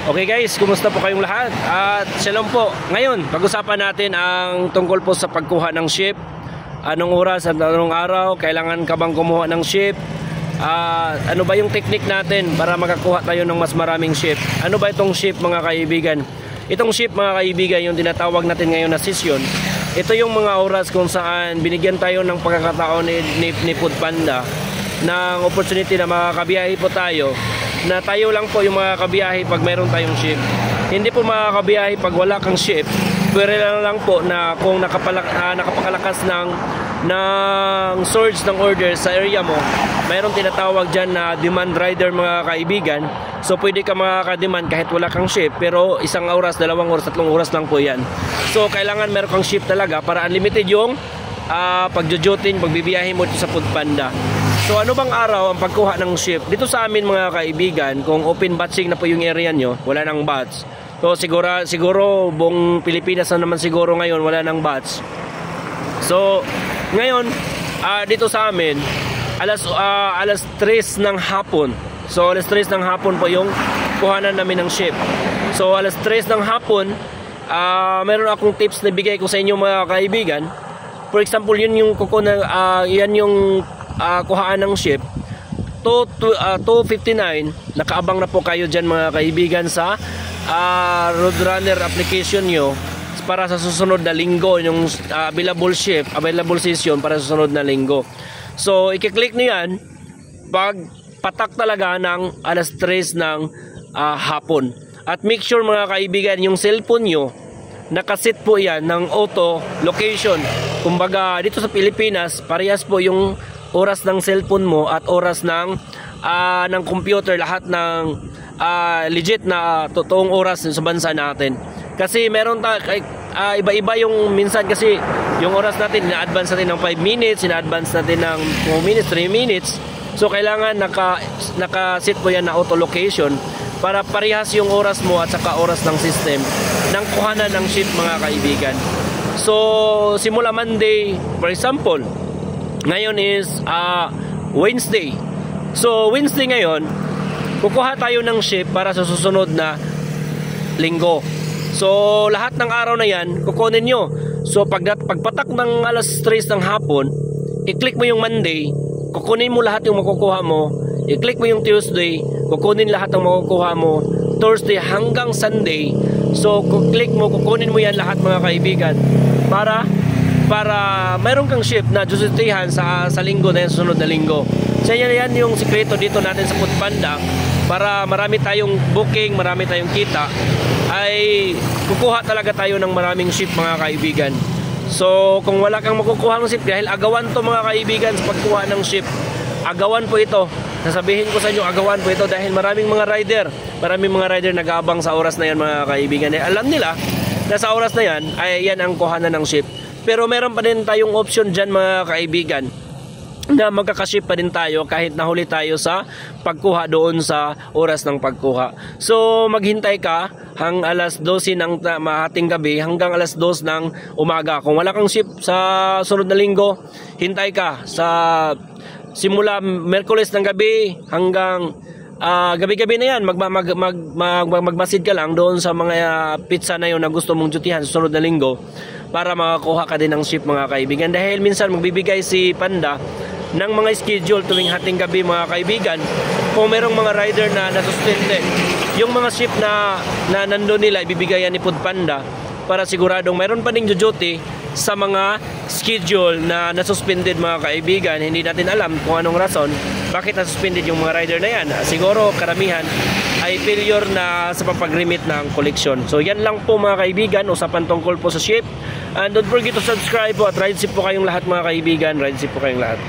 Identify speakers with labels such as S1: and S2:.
S1: Okay guys, kumusta po kayong lahat? At shalom po. Ngayon, pag-usapan natin ang tungkol po sa pagkuha ng ship. Anong oras at anong araw, kailangan ka bang kumuha ng ship? Ano ba yung technique natin para makakuha tayo ng mas maraming ship? Ano ba itong ship mga kaibigan? Itong ship mga kaibigan, yung tinatawag natin ngayon na session. Ito yung mga oras kung saan binigyan tayo ng pagkakataon ni Foodpanda ng opportunity na makakabiyahe po tayo, na tayo lang po yung makakabiyahe pag mayroon tayong ship. Hindi po makakabiyahe pag wala kang ship. Pero lang po na kung nakapakalakas ng surge ng orders sa area mo, mayroong tinatawag dyan na demand rider mga kaibigan. So pwede ka makaka-demand kahit wala kang ship, pero isang oras, 2 oras, 3 oras lang po yan. So kailangan meron kang ship talaga para unlimited yung pagjujutin, pagbibiyahe mo sa Foodpanda. So ano bang araw ang pagkuha ng ship? Dito sa amin mga kaibigan, kung open batching na po yung area nyo, wala nang batch. So siguro buong Pilipinas na naman siguro ngayon wala nang batch. So ngayon dito sa amin alas 3 ng hapon. So alas 3 ng hapon po yung kuhanan namin ng ship. So alas 3 ng hapon, meron akong tips na bigay ko sa inyo mga kaibigan. For example, yun yung yan yung kuhaan ng ship. 2:59, nakaabang na po kayo dyan mga kaibigan sa Roadrunner application nyo para sa susunod na linggo, yung available session para sa susunod na linggo. So i-click nyo yan pag patak talaga ng alas 3 ng hapon. At make sure mga kaibigan, yung cellphone nyo nakasit po yan ng auto location. Kumbaga dito sa Pilipinas, parehas po yung oras ng cellphone mo at oras ng computer, lahat ng legit na totoong oras sa bansa natin. Kasi meron iba-iba yung minsan, kasi yung oras natin ina-advance natin ng 5 minutes, ina-advance natin ng 2 minutes, 3 minutes. So kailangan naka-sit po yan na auto location para parehas yung oras mo at saka oras ng system ng kuhanan ng ship mga kaibigan. So simula Monday, for example, ngayon is Wednesday. So Wednesday ngayon, kukuha tayo ng ship para sa susunod na linggo. So lahat ng araw na yan kukunin nyo. So pagpatak ng alas 3 ng hapon, i-click mo yung Monday, kukunin mo lahat yung makukuha mo. I-click mo yung Tuesday, kukunin lahat ng makukuha mo. Thursday hanggang Sunday, so click mo, kukunin mo yan lahat mga kaibigan, para mayroon kang ship na jusutihan sa linggo na yan, sunod na linggo. So yan yung sikreto dito natin sa Foodpanda, para marami tayong booking, marami tayong kita, ay kukuha talaga tayo ng maraming ship mga kaibigan. So kung wala kang makukuha ng ship, dahil agawan to mga kaibigan sa pagkuha ng ship, agawan po ito. Sasabihin ko sa inyo, agawan po ito dahil maraming mga rider nag-aabang sa oras na yan mga kaibigan. Alam nila na sa oras na yan ay yan ang kuhanan ng ship. Pero meron pa din tayong option dyan mga kaibigan, na magkakaship pa din tayo kahit nahuli tayo sa pagkuha doon sa oras ng pagkuha. So maghintay ka hang alas 12 ng mahating gabi hanggang alas 2 ng umaga. Kung wala kang ship sa sunod na linggo, hintay ka sa simula Merkules ng gabi hanggang gabi-gabi na yan, magmasid ka lang doon sa mga pizza na yun na gusto mong dutihan sa sunod na linggo para makakuha ka din ng ship mga kaibigan. Dahil minsan magbibigay si Panda ng mga schedule tuwing hating gabi mga kaibigan. Kung merong mga rider na nasuspende, yung mga ship na nandun nila, ibibigayan ni Foodpanda para siguradong mayroon pa ding duty sa mga schedule na nasuspended mga kaibigan. Hindi natin alam kung anong rason bakit nasuspended yung mga rider na yan. Siguro karamihan ay failure na sa papag-remit ng collection. So yan lang po mga kaibigan, usapan tungkol po sa ship. And don't forget to subscribe po at ride safe po kayong lahat mga kaibigan. Ride safe po kayong lahat.